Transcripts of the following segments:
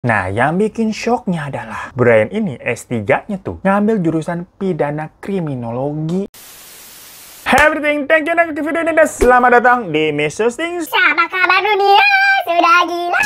Nah, yang bikin shocknya adalah Brian ini S3-nya tuh ngambil jurusan pidana kriminologi. Hey everything, thank you untuk video ini dan selamat datang di Mr. Things. Apa kabar dunia? Sudah gila.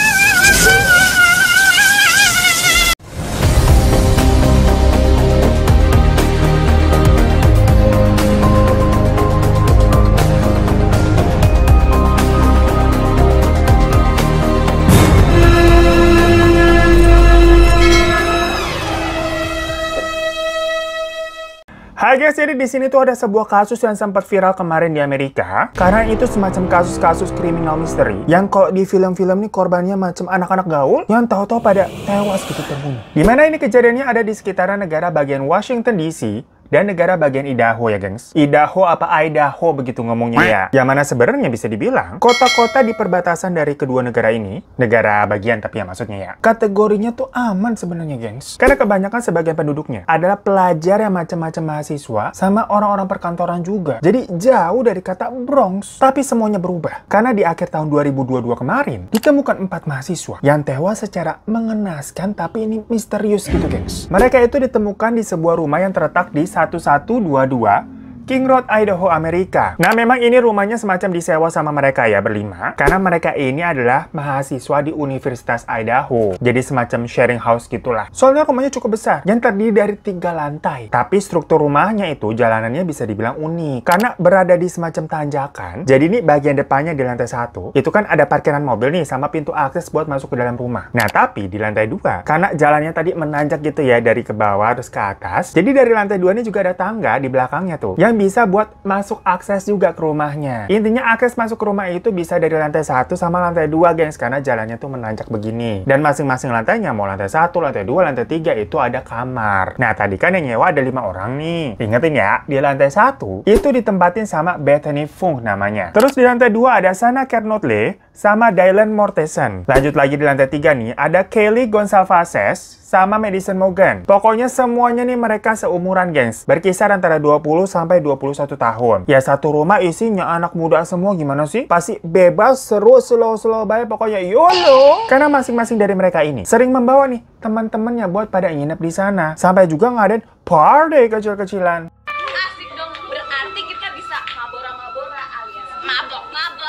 Hai guys, jadi di sini tuh ada sebuah kasus yang sempat viral kemarin di Amerika. Karena itu semacam kasus-kasus kriminal misteri yang kalau di film-film ini korbannya macam anak-anak gaul yang tahu-tahu pada tewas gitu terbunuh. Dimana ini kejadiannya ada di sekitaran negara bagian Washington DC dan negara bagian Idaho ya gengs. Idaho apa Idaho begitu ngomongnya ya. Yang mana sebenarnya bisa dibilang kota-kota di perbatasan dari kedua negara ini, negara bagian tapi ya maksudnya ya, kategorinya tuh aman sebenarnya gengs. Karena kebanyakan sebagian penduduknya adalah pelajar yang macam-macam mahasiswa sama orang-orang perkantoran juga. Jadi jauh dari kata Bronx. Tapi semuanya berubah karena di akhir tahun 2022 kemarin ditemukan 4 mahasiswa yang tewas secara mengenaskan tapi ini misterius gitu gengs. Mereka itu ditemukan di sebuah rumah yang terletak di 1122 King Road, Idaho, Amerika. Nah, memang ini rumahnya semacam disewa sama mereka ya berlima. Karena mereka ini adalah mahasiswa di Universitas Idaho. Jadi semacam sharing house gitulah. Soalnya rumahnya cukup besar, yang terdiri dari 3 lantai. Tapi struktur rumahnya itu jalanannya bisa dibilang unik. Karena berada di semacam tanjakan. Jadi ini bagian depannya di lantai 1. Itu kan ada parkiran mobil nih sama pintu akses buat masuk ke dalam rumah. Nah, tapi di lantai 2, karena jalannya tadi menanjak gitu ya dari ke bawah terus ke atas. Jadi dari lantai 2 ini juga ada tangga di belakangnya tuh. Yang bisa buat masuk akses juga ke rumahnya. Intinya akses masuk ke rumah itu bisa dari lantai 1 sama lantai 2 gengs, karena jalannya tuh menanjak begini. Dan masing-masing lantainya, mau lantai 1, lantai 2, lantai 3 itu ada kamar. Nah tadi kan yang nyewa ada 5 orang nih. Ingetin ya, di lantai 1 itu ditempatin sama Bethany Funk namanya. Terus di lantai 2 ada Sana Kernotle sama Dylan Mortensen. Lanjut lagi di lantai 3 nih, ada Kelly Gonsalves sama Madison Morgan. Pokoknya semuanya nih mereka seumuran gengs. Berkisar antara 20 sampai 21 tahun. Ya satu rumah isinya anak muda semua, gimana sih? Pasti bebas, seru, slow-slow baik, pokoknya YOLO. Karena masing-masing dari mereka ini sering membawa nih teman-temannya buat pada nginep di sana. Sampai juga ngadain party kecil-kecilan. Asik dong, berarti kita bisa mabora-mabora alias mabok-mabok.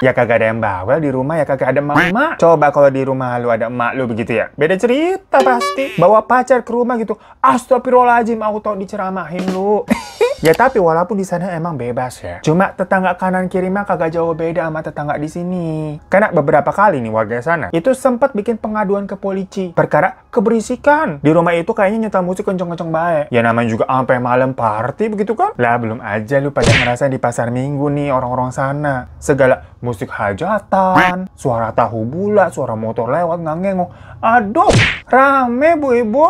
Ya kagak ada yang bawel di rumah, ya kagak ada emak. Coba kalau di rumah lu ada emak lu begitu ya, beda cerita pasti. Bawa pacar ke rumah gitu, astagfirullahaladzim, aku tau diceramahin lu. Ya tapi walaupun di sana emang bebas ya, cuma tetangga kanan kiri mah kagak jauh beda sama tetangga di sini. Karena beberapa kali nih warga sana itu sempat bikin pengaduan ke polisi perkara keberisikan. Di rumah itu kayaknya nyetel musik kenceng-kenceng baik. Ya namanya juga sampai malam party begitu kan? Lah belum aja lu pada ngerasa di pasar minggu nih orang-orang sana. Segala musik hajatan, suara tahu bulat, suara motor lewat ngangengok. Aduh, rame bu ibu.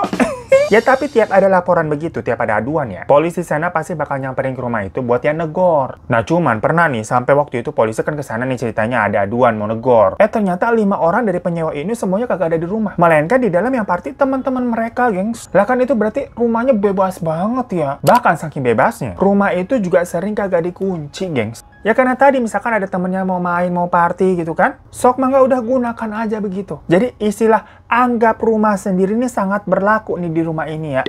Ya tapi tiap ada laporan begitu, tiap ada aduan ya, polisi sana pasti bakal nyamperin ke rumah itu buat yang negor. Nah cuman pernah nih, sampai waktu itu polisi kan kesana nih ceritanya ada aduan mau negor. Ternyata 5 orang dari penyewa ini semuanya kagak ada di rumah. Melainkan di dalam yang party teman-teman mereka gengs. Lah kan itu berarti rumahnya bebas banget ya. Bahkan saking bebasnya, rumah itu juga sering kagak dikunci gengs. Ya karena tadi misalkan ada temennya mau main, mau party gitu kan, sok mangga udah gunakan aja begitu. Jadi istilah anggap rumah sendiri ini sangat berlaku nih di rumah ini ya.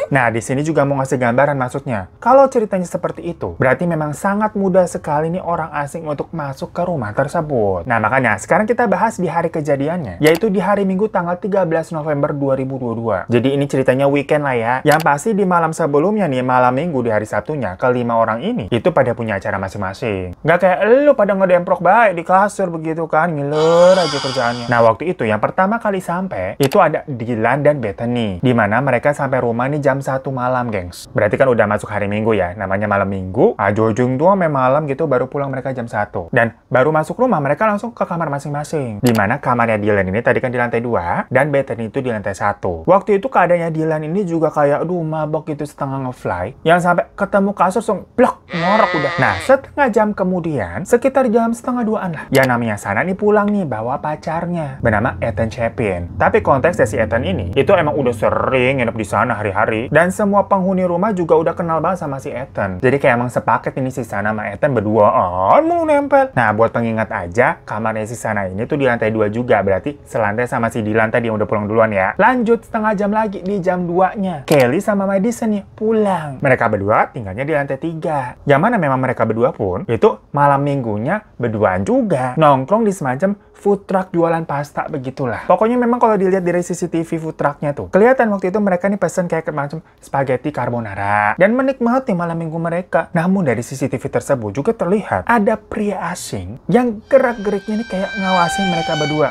Nah, di sini juga mau ngasih gambaran maksudnya. Kalau ceritanya seperti itu, berarti memang sangat mudah sekali nih orang asing untuk masuk ke rumah tersebut. Nah, makanya sekarang kita bahas di hari kejadiannya, yaitu di hari Minggu tanggal 13 November 2022. Jadi ini ceritanya weekend lah ya. Yang pasti di malam sebelumnya nih, malam Minggu di hari Sabtunya, kelima orang ini itu pada punya acara masing-masing. Nggak kayak lu pada ngedemprok baik di kasur begitu kan, ngiler aja kerjaannya. Nah, waktu itu yang pertama kali sampai, itu ada Dylan dan Bethany. Dimana mereka sampai rumah nih jam 1 malam, gengs. Berarti kan udah masuk hari Minggu ya, namanya malam Minggu. Jojung tuh sampai malam gitu, baru pulang mereka jam 1. Dan baru masuk rumah, mereka langsung ke kamar masing-masing. Dimana kamarnya Dylan ini tadi kan di lantai 2, dan Bethany itu di lantai 1. Waktu itu keadaannya Dylan ini juga kayak, aduh mabok gitu setengah nge-fly. Yang sampai ketemu kasur langsung, blok, ngorok udah. Nah, setengah jam kemudian, sekitar jam setengah 2-an lah. Ya namanya sana nih pulang nih, bawa pacarnya. Bernama Ethan Chapin. Tapi konteks si Ethan ini, itu emang udah sering nginep di sana hari-hari. sih. Dan semua penghuni rumah juga udah kenal banget sama si Ethan. Jadi kayak emang sepaket ini si Sana sama Ethan berduaan mau nempel. Nah, buat pengingat aja, kamarnya si Sana ini tuh di lantai 2 juga. Berarti selantai sama si Dylan tadi yang udah pulang duluan ya. Lanjut setengah jam lagi di jam 2-nya. Kelly sama Madison nih pulang. Mereka berdua tinggalnya di lantai 3. Yang mana memang mereka berdua pun itu malam minggunya berduaan juga. Nongkrong di semacam food truck jualan pasta begitulah. Pokoknya memang kalau dilihat dari CCTV food trucknya tuh, kelihatan waktu itu mereka nih pesen kayak macam spaghetti carbonara dan menikmati malam minggu mereka. Namun dari CCTV tersebut juga terlihat ada pria asing yang gerak-geriknya nih kayak ngawasin mereka berdua.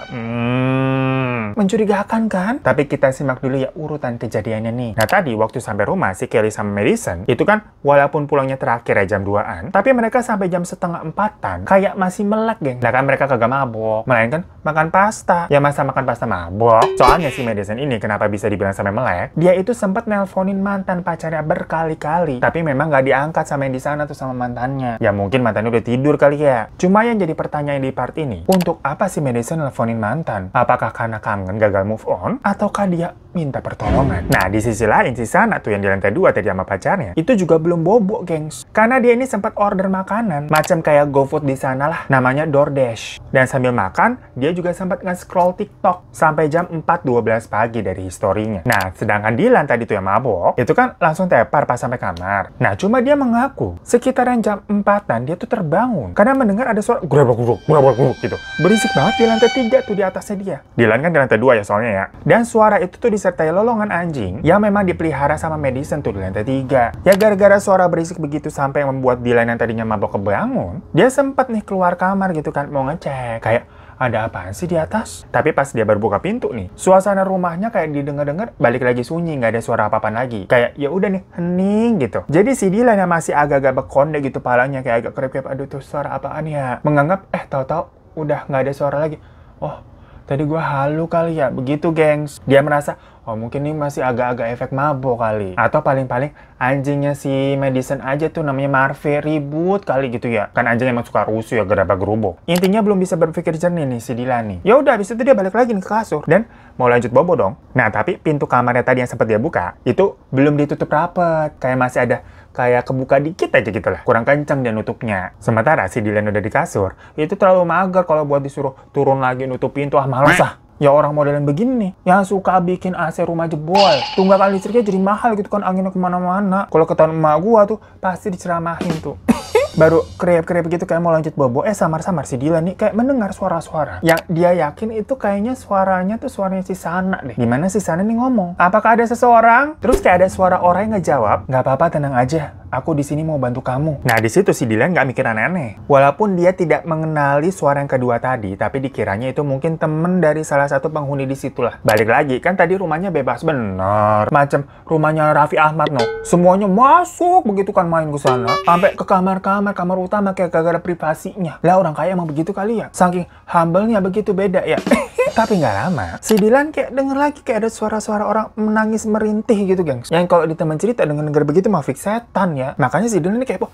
Mencurigakan kan? Tapi kita simak dulu ya urutan kejadiannya nih. Nah tadi waktu sampai rumah si Kelly sama Madison itu kan walaupun pulangnya terakhir ya jam 2-an, tapi mereka sampai jam setengah 4-an kayak masih melek geng. Nah kan mereka kagak mabok, melainkan makan pasta. Ya masa makan pasta mabok? Soalnya si Madison ini kenapa bisa dibilang sampai melek? Dia itu sempat nelponin mantan pacarnya berkali-kali, tapi memang nggak diangkat sama yang di sana tuh sama mantannya. Ya mungkin mantannya udah tidur kali ya. Cuma yang jadi pertanyaan di part ini, untuk apa si Madison nelponin mantan? Apakah karena kangen gagal move on? Ataukah dia minta pertolongan? Nah di sisi lain si Sana tuh yang di lantai 2 tadi sama pacarnya itu juga belum bobok gengs. Karena dia ini sempat order makanan macam kayak GoFood di sana lah, namanya DoorDash. Dan sambil makan dia juga sempat nge-scroll TikTok sampai jam 4.12 pagi dari historinya. Nah sedangkan Dylan tadi tuh yang mabok itu kan langsung tepar pas sampai kamar. Nah cuma dia mengaku sekitaran jam 4-an dia tuh terbangun karena mendengar ada suara grabak-grubuk gitu. Berisik banget di lantai 3 tuh di atasnya dia. Dylan kan di lantai 2 ya soalnya ya. Dan suara itu tuh disertai lolongan anjing yang memang dipelihara sama Madison tuh di lantai 3. Ya gara-gara suara berisik begitu sampai membuat Dylan yang tadinya mabok kebangun, dia sempat nih keluar kamar gitu kan mau ngecek kayak ada apaan sih di atas? Tapi pas dia baru buka pintu nih, suasana rumahnya kayak didengar-dengar balik lagi sunyi, nggak ada suara apa-apaan lagi. Kayak ya udah nih, hening gitu. Jadi si Dylan yang masih agak-agak bekonde gitu palanya kayak agak kerip-kerip, aduh tuh suara apaan ya? Menganggap tahu-tahu udah nggak ada suara lagi. Oh, tadi gua halu kali ya, begitu gengs. Dia merasa, oh mungkin ini masih agak-agak efek mabok kali. Atau paling-paling anjingnya si Madison aja tuh namanya Marve ribut kali gitu ya. Kan anjing emang suka rusuh ya, gerabak gerubuk. Intinya belum bisa berpikir jernih nih si Dylan nih. Ya udah, habis itu dia balik lagi nih ke kasur dan mau lanjut bobo dong. Nah tapi pintu kamarnya tadi yang sempat dia buka itu belum ditutup rapet. Kayak masih ada kayak kebuka dikit aja gitu lah. Kurang kencang dia nutupnya. Sementara si Dylan udah di kasur, itu terlalu mager kalau buat disuruh turun lagi nutup pintu. Ah males ah. Ya orang modelan begini nih, yang suka bikin AC rumah jebol. Tunggakan listriknya jadi mahal gitu kan, anginnya kemana-mana. Kalau ketahuan emak gua tuh, pasti diceramahin tuh. Baru krep-krep gitu kayak mau lanjut bobo, samar-samar si Dylan nih kayak mendengar suara-suara yang dia yakin itu kayaknya suaranya tuh suaranya si Sana deh. Gimana si Sana nih ngomong? Apakah ada seseorang? Terus kayak ada suara orang yang ngejawab, nggak apa-apa, tenang aja. Aku di sini mau bantu kamu. Nah di situ si Dylan nggak mikir aneh-aneh. Walaupun dia tidak mengenali suara yang kedua tadi, tapi dikiranya itu mungkin temen dari salah satu penghuni di situ lah. Balik lagi, kan tadi rumahnya bebas bener. Macam rumahnya Raffi Ahmad no. Semuanya masuk begitu kan main ke sana. Sampai ke kamar utama kayak gak ada privasinya. Lah orang kaya emang begitu kali ya. Saking humble-nya begitu beda ya. Tapi nggak lama, si Dylan kayak denger lagi kayak ada suara-suara orang menangis merintih gitu gengs. Yang kalau di teman cerita denger begitu mah fix setan ya. Makanya si Dylan ini kayak,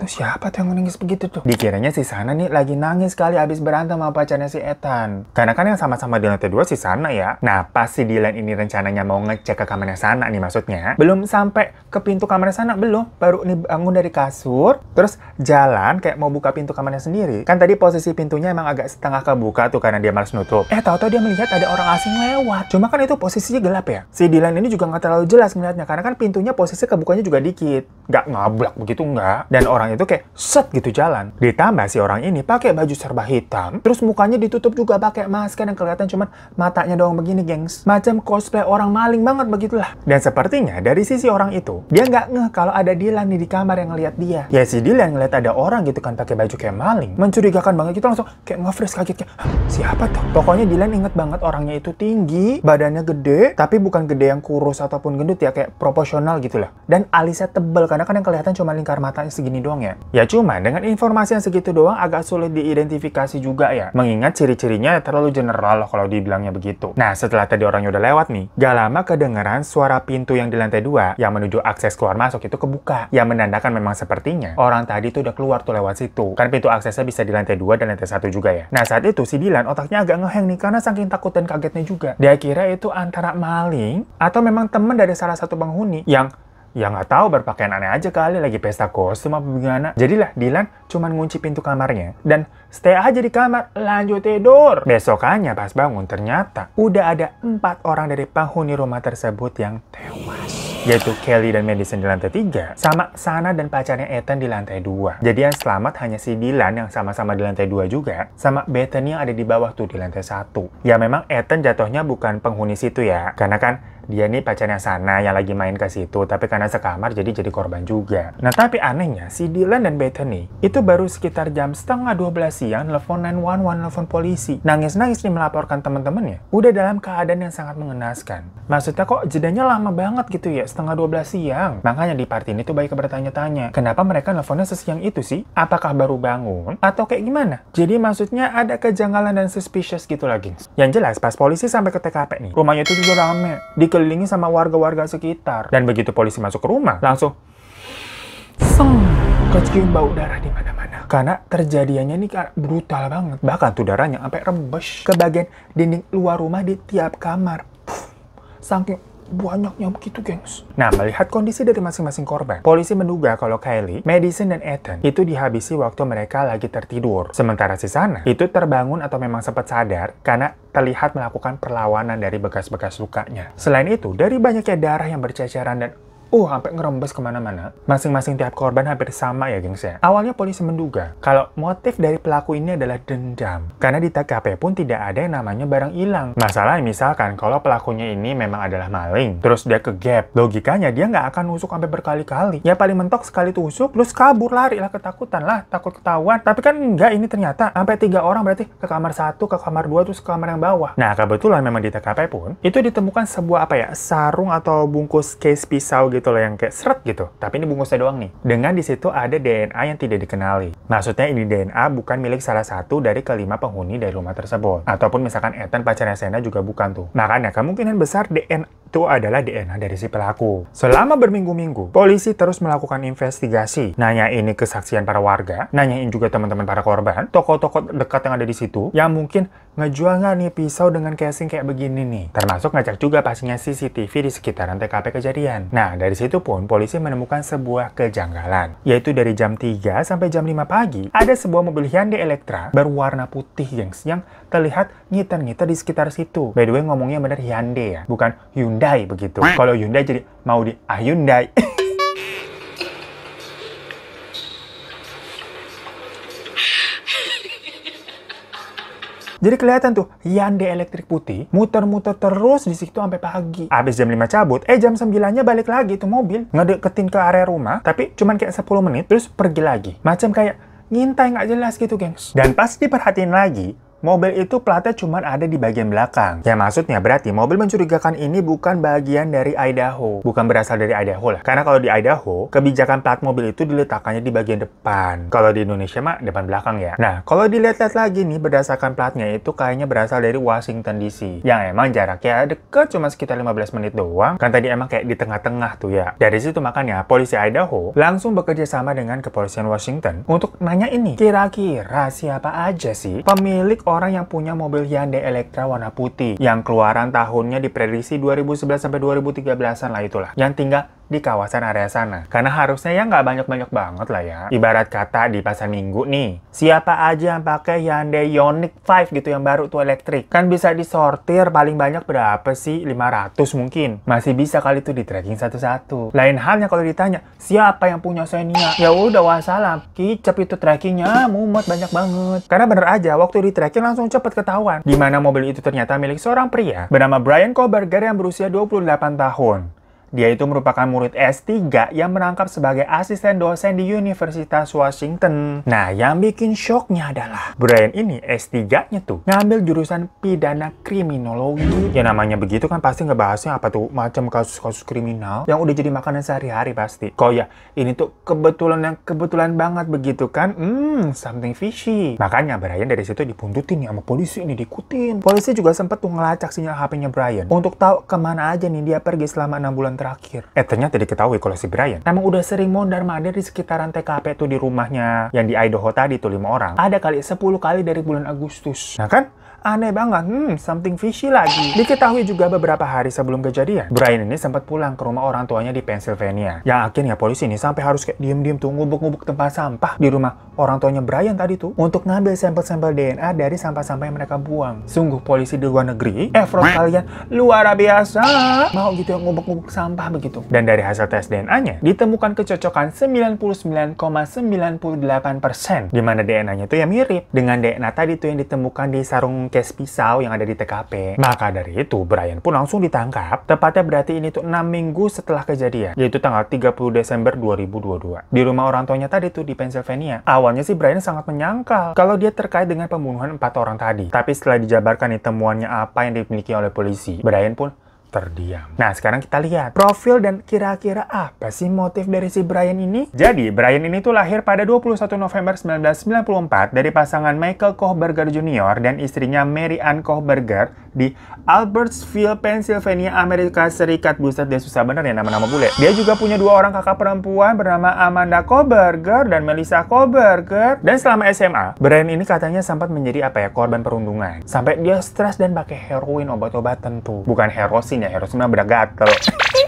itu siapa tuh yang menangis begitu tuh? Dikiranya si Sana nih lagi nangis kali abis berantem sama pacarnya si Ethan. Karena kan yang sama-sama di lantai 2 si Sana ya. Nah pas si Dylan ini rencananya mau ngecek ke kamarnya Sana nih maksudnya. Belum sampai ke pintu kamarnya Sana, belum. Baru nih bangun dari kasur, terus jalan kayak mau buka pintu kamarnya sendiri. Kan tadi posisi pintunya emang agak setengah kebuka tuh karena dia malas nutup. Tahu-tahu dia melihat ada orang asing lewat. Cuma kan itu posisinya gelap ya. Si Dylan ini juga nggak terlalu jelas ngeliatnya karena kan pintunya posisi kebukanya juga dikit. Nggak ngablak begitu nggak. Dan orang itu kayak set gitu jalan. Ditambah si orang ini pakai baju serba hitam, terus mukanya ditutup juga pakai masker yang kelihatan cuman matanya doang begini gengs. Macam cosplay orang maling banget begitulah. Dan sepertinya dari sisi orang itu, dia nggak ngeh kalau ada Dylan nih di kamar yang ngeliat dia. Ya si Dylan ngeliat ada orang gitu kan pakai baju kayak maling. Mencurigakan banget gitu, langsung kayak nge-freeze kaget kayak, siapa tuh? Pokoknya Dylan inget banget orangnya itu tinggi, badannya gede, tapi bukan gede yang kurus ataupun gendut ya, kayak proporsional gitu lah. Dan alisnya tebel karena kan yang kelihatan cuma lingkar matanya segini doang doang ya. Ya cuma dengan informasi yang segitu doang agak sulit diidentifikasi juga ya. Mengingat ciri-cirinya terlalu general kalau dibilangnya begitu. Nah setelah tadi orangnya udah lewat nih, gak lama kedengeran suara pintu yang di lantai 2 yang menuju akses keluar masuk itu kebuka. Yang menandakan memang sepertinya orang tadi tuh udah keluar tuh lewat situ. Kan pintu aksesnya bisa di lantai 2 dan lantai 1 juga ya. Nah saat itu si Dylan otaknya agak ngeheng nih karena saking takut dan kagetnya juga. Dia kira itu antara maling atau memang temen dari salah satu penghuni yang ya nggak tahu berpakaian aneh aja kali lagi pesta kostum apa gimana. Jadilah Dylan cuman ngunci pintu kamarnya dan stay aja di kamar lanjut tidur. Besokannya pas bangun ternyata udah ada 4 orang dari penghuni rumah tersebut yang tewas. Yaitu Kelly dan Madison di lantai 3 sama Sana dan pacarnya Ethan di lantai 2. Jadi yang selamat hanya si Dylan yang sama-sama di lantai 2 juga sama Bethany yang ada di bawah tuh di lantai 1. Ya memang Ethan jatuhnya bukan penghuni situ ya, karena kan dia nih pacarnya Sana yang lagi main ke situ, tapi karena sekamar jadi korban juga. Nah tapi anehnya si Dylan dan Bethany itu baru sekitar jam setengah 12 siang nelfon 911, nelfon polisi. Nangis-nangis nih melaporkan teman-temannya udah dalam keadaan yang sangat mengenaskan. Maksudnya kok jedanya lama banget gitu ya, setengah 12 siang. Makanya di part ini tuh baik bertanya-tanya, kenapa mereka nelfonnya sesiang itu sih? Apakah baru bangun? Atau kayak gimana? Jadi maksudnya ada kejanggalan dan suspicious gitu lagi. Yang jelas pas polisi sampai ke TKP nih, rumahnya itu juga rame. Dikelilingi sama warga-warga sekitar. Dan begitu polisi masuk ke rumah, langsung kecium bau darah di mana-mana. Karena terjadiannya ini brutal banget. Bahkan tuh darahnya sampai rembes ke bagian dinding luar rumah di tiap kamar. Saking banyaknya begitu, gengs. Nah, melihat kondisi dari masing-masing korban, polisi menduga kalau Kylie, Madison, dan Ethan itu dihabisi waktu mereka lagi tertidur. Sementara si Sana itu terbangun atau memang sempat sadar karena terlihat melakukan perlawanan dari bekas-bekas lukanya. Selain itu, dari banyaknya darah yang berceceran dan sampai ngerembes kemana-mana. Masing-masing tiap korban hampir sama ya, gengs ya. Awalnya polisi menduga kalau motif dari pelaku ini adalah dendam. Karena di TKP pun tidak ada yang namanya barang hilang. Masalahnya misalkan kalau pelakunya ini memang adalah maling, terus dia ke gap, logikanya dia nggak akan nusuk sampai berkali-kali. Ya paling mentok sekali tusuk, terus kabur, lari lah, ketakutan lah, takut ketahuan. Tapi kan enggak, ini ternyata sampai 3 orang, berarti ke kamar 1, ke kamar 2, terus ke kamar yang bawah. Nah kebetulan memang di TKP pun itu ditemukan sebuah sarung atau bungkus case pisau gitu loh, yang kayak seret gitu. Tapi ini bungkusnya doang nih. Dengan di situ ada DNA yang tidak dikenali. Maksudnya ini DNA bukan milik salah satu dari kelima penghuni dari rumah tersebut. Ataupun misalkan Ethan pacarnya Sena juga bukan tuh. Makanya kemungkinan besar DNA itu adalah DNA dari si pelaku. Selama berminggu-minggu, polisi terus melakukan investigasi. Nanyain ini kesaksian para warga, nanyain juga teman-teman para korban, tokoh-tokoh dekat yang ada di situ, yang mungkin ngejual nggak nih pisau dengan casing kayak begini nih. Termasuk ngecek juga pastinya CCTV di sekitaran TKP kejadian. Nah, dari situ pun polisi menemukan sebuah kejanggalan. Yaitu dari jam 3 sampai jam 5 pagi, ada sebuah mobil Hyundai Elantra berwarna putih, gengs, yang terlihat ngiter-ngiter di sekitar situ. By the way, ngomongnya bener Hyundai ya, bukan Hyundai begitu. Kalau Hyundai jadi mau di Hyundai. Jadi kelihatan tuh Hyundai elektrik putih muter-muter terus di situ sampai pagi. Habis jam 5 cabut, jam 9-nya balik lagi tuh mobil, ngedeketin ke area rumah, tapi cuman kayak 10 menit terus pergi lagi. Macam kayak ngintai nggak jelas gitu, gengs. Dan pas diperhatiin lagi, mobil itu platnya cuma ada di bagian belakang. Ya maksudnya berarti mobil mencurigakan ini bukan bagian dari Idaho. Bukan berasal dari Idaho lah. Karena kalau di Idaho, kebijakan plat mobil itu diletakkannya di bagian depan. Kalau di Indonesia mah depan belakang ya. Nah, kalau dilihat-lihat lagi nih berdasarkan platnya itu kayaknya berasal dari Washington DC. Yang emang jaraknya deket cuma sekitar 15 menit doang. Kan tadi emang kayak di tengah-tengah tuh ya. Dari situ makanya polisi Idaho langsung bekerja sama dengan kepolisian Washington untuk nanya ini. Kira-kira siapa aja sih pemilik orang yang punya mobil Hyundai Elantra warna putih yang keluaran tahunnya diprediksi 2011 sampai 2013-an lah itulah, yang tinggal di kawasan area sana. Karena harusnya ya nggak banyak-banyak banget lah ya. Ibarat kata di pasar minggu nih, siapa aja yang pakai Hyundai Ioniq 5 gitu yang baru tuh elektrik, kan bisa disortir paling banyak berapa sih? 500 mungkin. Masih bisa kali tuh di tracking satu-satu. Lain halnya kalau ditanya siapa yang punya Xenia, ya udah wassalam, kicep itu trackingnya mumet banyak banget. Karena bener aja waktu di tracking langsung cepet ketahuan di mana mobil itu ternyata milik seorang pria bernama Brian Koberger yang berusia 28 tahun. Dia itu merupakan murid S3 yang merangkap sebagai asisten dosen di Universitas Washington. Nah, yang bikin shocknya adalah Brian ini S3-nya tuh ngambil jurusan pidana kriminologi. Ya namanya begitu kan pasti ngebahasnya apa tuh? Macam kasus-kasus kriminal yang udah jadi makanan sehari-hari pasti. Kok ya, ini tuh kebetulan banget begitu kan? Something fishy. Makanya Brian dari situ dibuntutin nih sama polisi, ini diikutin. Polisi juga sempat tuh ngelacak sinyal HP-nya Brian untuk tahu kemana aja nih dia pergi selama 6 bulan terakhir. Ternyata diketahui kalau si Brian emang udah sering mondar-mandir di sekitaran TKP tuh di rumahnya yang di Idaho tadi tuh 5 orang. Ada kali 10 kali dari bulan Agustus. Nah kan? Aneh banget, something fishy lagi. Diketahui juga beberapa hari sebelum kejadian, Brian ini sempat pulang ke rumah orang tuanya di Pennsylvania. Yang akhirnya polisi ini sampai harus kayak diem-diem tuh ngubuk-ngubuk tempat sampah di rumah orang tuanya Brian tadi tuh untuk ngambil sampel-sampel DNA dari sampah-sampah yang mereka buang. Sungguh polisi di luar negeri, effort kalian luar biasa. Mau gitu yang ngubuk-ngubuk sampah begitu. Dan dari hasil tes DNA-nya, ditemukan kecocokan 99,98%. Di mana DNA-nya tuh ya mirip dengan DNA tadi tuh yang ditemukan di sarung case pisau yang ada di TKP. Maka dari itu, Brian pun langsung ditangkap. Tepatnya berarti ini tuh 6 minggu setelah kejadian, yaitu tanggal 30 Desember 2022. Di rumah orang tuanya tadi tuh di Pennsylvania. Awalnya sih Brian sangat menyangkal kalau dia terkait dengan pembunuhan 4 orang tadi. Tapi setelah dijabarkan nih temuannya apa yang dimiliki oleh polisi, Brian pun terdiam. Nah, sekarang kita lihat profil dan kira-kira apa sih motif dari si Brian ini? Jadi, Brian ini tuh lahir pada 21 November 1994 dari pasangan Michael Kohberger Jr. dan istrinya Mary Ann Kohberger di Albertsville, Pennsylvania, Amerika Serikat. Buset, dia susah bener ya nama-nama bule. Dia juga punya 2 orang kakak perempuan bernama Amanda Kohberger dan Melissa Kohberger. Dan selama SMA, Brian ini katanya sempat menjadi korban perundungan. Sampai dia stres dan pakai heroin, obat-obatan tuh. Bukan herosin ya, herosin mah bener gatel.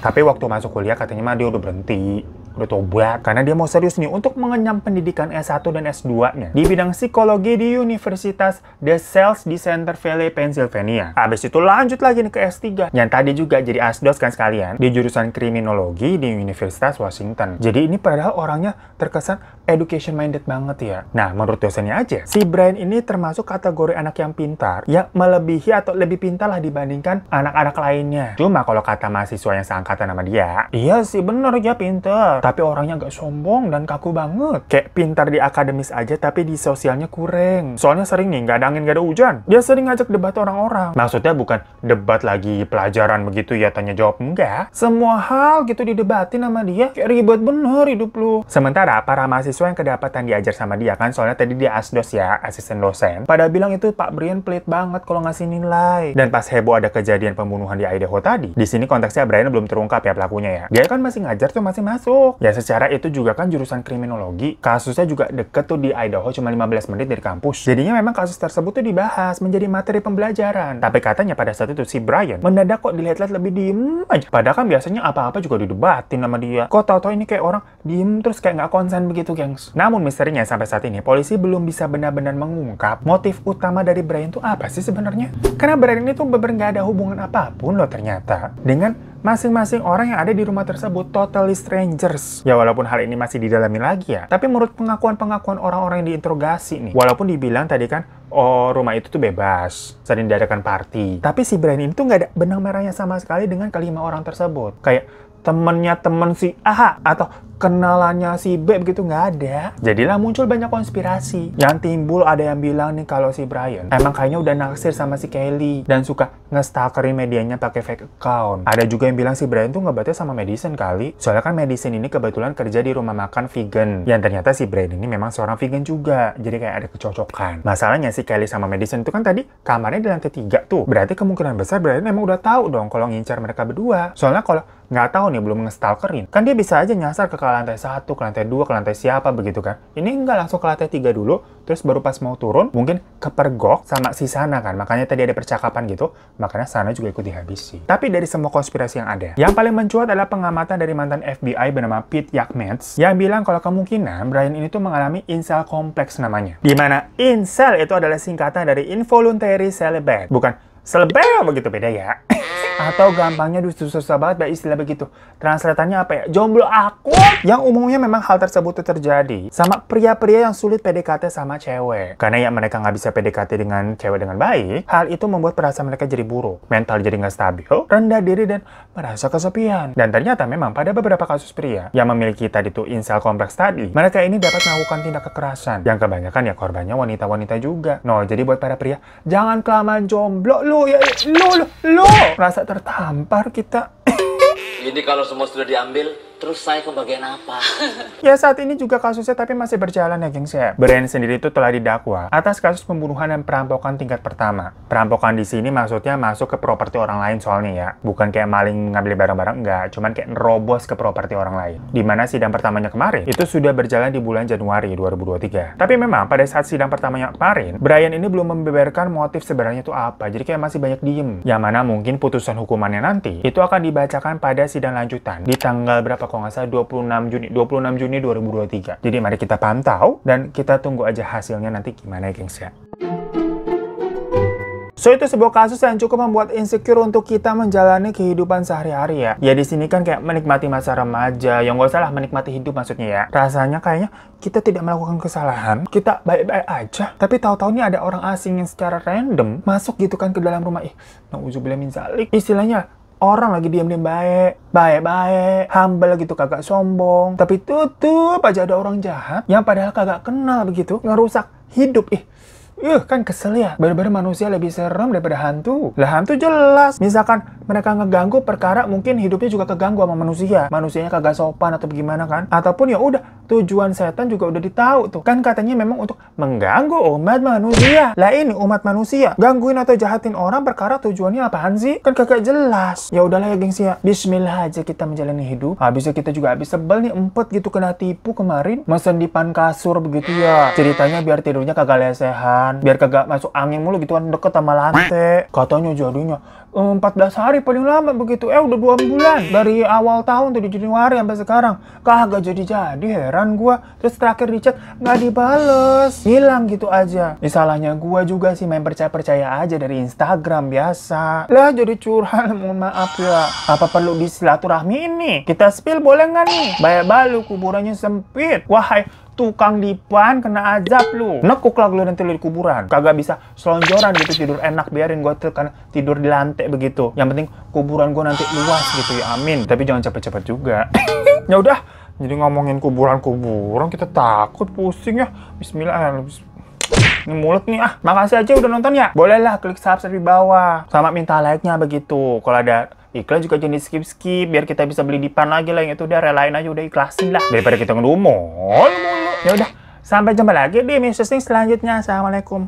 Tapi waktu masuk kuliah katanya mah dia udah berhenti, udah tobat, karena dia mau serius nih untuk mengenyam pendidikan S1 dan S2-nya di bidang psikologi di Universitas De Sales di Center Valley, Pennsylvania. Habis itu lanjut lagi nih ke S3, yang tadi juga jadi asdos kan sekalian, di jurusan kriminologi di Universitas Washington. Jadi ini padahal orangnya terkesan education minded banget ya. Nah, menurut dosennya aja, si Brian ini termasuk kategori anak yang pintar, yang melebihi atau lebih pintar lah dibandingkan anak-anak lainnya. Cuma kalau kata mahasiswa yang seangkatan sama dia, iya sih bener ya pintar, tapi orangnya agak sombong dan kaku banget. Kayak pintar di akademis aja, tapi di sosialnya kurang. Soalnya sering nih, nggak ada angin, nggak ada hujan. Dia sering ngajak debat orang-orang. Maksudnya bukan debat lagi pelajaran begitu ya, tanya jawab, enggak. Semua hal gitu didebatin sama dia. Kayak ribet bener hidup lu. Sementara para mahasiswa yang kedapatan diajar sama dia kan, soalnya tadi dia asdos ya, asisten dosen. Pada bilang itu Pak Brian pelit banget kalau ngasih nilai. Dan pas heboh ada kejadian pembunuhan di Idaho tadi, di sini konteksnya Brian belum terungkap ya pelakunya ya. Dia kan masih ngajar tuh, masih masuk. Ya secara itu juga kan jurusan kriminologi, kasusnya juga deket tuh di Idaho, cuma 15 menit dari kampus. Jadinya memang kasus tersebut tuh dibahas menjadi materi pembelajaran. Tapi katanya pada saat itu si Brian mendadak kok dilihat-lihat lebih diem aja. Padahal kan biasanya apa-apa juga didebatin sama dia. Kok tau-tau ini kayak orang diem terus kayak nggak konsen begitu, gengs. Namun misterinya sampai saat ini polisi belum bisa benar-benar mengungkap motif utama dari Brian tuh apa sih sebenarnya. Karena Brian ini tuh bener-bener nggak ada hubungan apapun loh ternyata dengan masing-masing orang yang ada di rumah tersebut, totally strangers. Ya walaupun hal ini masih didalami lagi ya, tapi menurut pengakuan-pengakuan orang-orang yang diinterogasi nih, walaupun dibilang tadi kan, oh rumah itu tuh bebas, sering diadakan party, tapi si Brian ini tuh nggak ada benang merahnya sama sekali dengan kelima orang tersebut. Kayak temennya temen si A atau kenalannya si B begitu, nggak ada. Jadilah muncul banyak konspirasi. Yang timbul ada yang bilang nih kalau si Brian emang kayaknya udah naksir sama si Kelly dan suka nge-stalkerin medianya pakai fake account. Ada juga yang bilang si Brian tuh ngebatnya sama Madison kali. Soalnya kan Madison ini kebetulan kerja di rumah makan vegan. Yang ternyata si Brian ini memang seorang vegan juga. Jadi kayak ada kecocokan. Masalahnya si Kelly sama Madison itu kan tadi kamarnya di lantai 3 tuh. Berarti kemungkinan besar Brian emang udah tahu dong kalau ngincar mereka berdua. Soalnya kalau nggak tahu nih, belum nge-stalkerin, kan dia bisa aja nyasar ke lantai 1, ke lantai 2, ke lantai siapa begitu kan. Ini nggak, langsung ke lantai 3 dulu, terus baru pas mau turun, mungkin kepergok sama si Sana kan. Makanya tadi ada percakapan gitu, makanya Sana juga ikut dihabisi. Tapi dari semua konspirasi yang ada, yang paling mencuat adalah pengamatan dari mantan FBI bernama Pete Yakmets, yang bilang kalau kemungkinan Brian ini tuh mengalami incel kompleks namanya. Dimana incel itu adalah singkatan dari involuntary celibate. Bukan celibate begitu, beda ya. Atau gampangnya susah banget mbak istilah begitu. Translatannya apa ya? Jomblo akut. Yang umumnya memang hal tersebut tuh terjadi sama pria-pria yang sulit PDKT sama cewek. Karena ya mereka nggak bisa PDKT dengan cewek dengan baik, hal itu membuat perasaan mereka jadi buruk. Mental jadi nggak stabil, rendah diri, dan merasa kesepian. Dan ternyata memang pada beberapa kasus pria yang memiliki tadi tuh incel kompleks tadi, mereka ini dapat melakukan tindak kekerasan. Yang kebanyakan ya korbannya wanita-wanita juga. No, jadi buat para pria, jangan kelamaan jomblo lu ya, lu. Rasa tertampar kita. Ini kalau semua sudah diambil, terus saya ke bagian apa? Ya saat ini juga kasusnya tapi masih berjalan ya gengs ya. Brian sendiri itu telah didakwa atas kasus pembunuhan dan perampokan tingkat pertama. Perampokan di sini maksudnya masuk ke properti orang lain soalnya ya. Bukan kayak maling ngambil barang-barang, enggak. Cuman kayak nerobos ke properti orang lain. Dimana sidang pertamanya kemarin itu sudah berjalan di bulan Januari 2023. Tapi memang pada saat sidang pertamanya kemarin, Brian ini belum membeberkan motif sebenarnya itu apa. Jadi kayak masih banyak diem. Yang mana mungkin putusan hukumannya nanti itu akan dibacakan pada sidang lanjutan di tanggal berapa kalau nggak salah 26 Juni 2023. Jadi mari kita pantau dan kita tunggu aja hasilnya nanti gimana ya gengs ya. So itu sebuah kasus yang cukup membuat insecure untuk kita menjalani kehidupan sehari-hari ya. Ya di sini kan kayak menikmati masa remaja, yang nggak salah menikmati hidup maksudnya ya. Rasanya kayaknya kita tidak melakukan kesalahan, kita baik-baik aja. Tapi tahu-tahu nih ada orang asing yang secara random masuk gitu kan ke dalam rumah. Nauzubillah min zalik. Istilahnya orang lagi diam-diam baik-baik, humble gitu, kagak sombong. Tapi tutup aja ada orang jahat yang padahal kagak kenal begitu, ngerusak hidup. Kan kesel ya. Bener-bener manusia lebih serem daripada hantu. Lah hantu jelas. Misalkan mereka ngeganggu perkara mungkin hidupnya juga keganggu sama manusia. Manusianya kagak sopan atau gimana kan. Ataupun ya udah, tujuan setan juga udah ditahu tuh. Kan katanya memang untuk mengganggu umat manusia. Lah ini umat manusia gangguin atau jahatin orang perkara tujuannya apaan sih? Kan kagak jelas. Ya udahlah ya gengs ya. Bismillah aja kita menjalani hidup. Habisnya kita juga habis sebel nih, empet gitu kena tipu kemarin. Mesen dipan kasur begitu ya. Ceritanya biar tidurnya kagak lesehan, biar kagak masuk angin mulu gitu kan, deket sama lantai. Katanya jadinya 14 hari paling lama begitu. Udah 2 bulan dari awal tahun tuh di Januari sampai sekarang kagak jadi. Heran gua. Terus terakhir di chat nggak dibales, hilang gitu aja. Salahnya gua juga sih main percaya aja dari Instagram biasa. Lah jadi curhat, mohon maaf ya. Apa perlu disilaturahmi ini? Kita spill boleh nggak nih? Bayar balu kuburannya sempit. Wahai tukang dipan, kena azab lu. Nekuk lah lu nanti lu di kuburan. Kagak bisa selonjoran gitu tidur enak, biarin gua kan tidur di lantai begitu. Yang penting kuburan gua nanti luas gitu ya, amin. Tapi jangan cepet-cepet juga. Ya udah, jadi ngomongin kuburan kita takut, pusing ya. Bismillah. Ini mulut nih Makasih aja udah nonton ya. Bolehlah klik subscribe di bawah sama minta like-nya begitu. Kalau ada iklan juga jangan di skip biar kita bisa beli dipan lagi lah. Yang itu udah relain aja, udah ikhlasin lah daripada kita ngedumel mulu. Ya udah, sampai jumpa lagi di Mr. Sting selanjutnya. Assalamualaikum.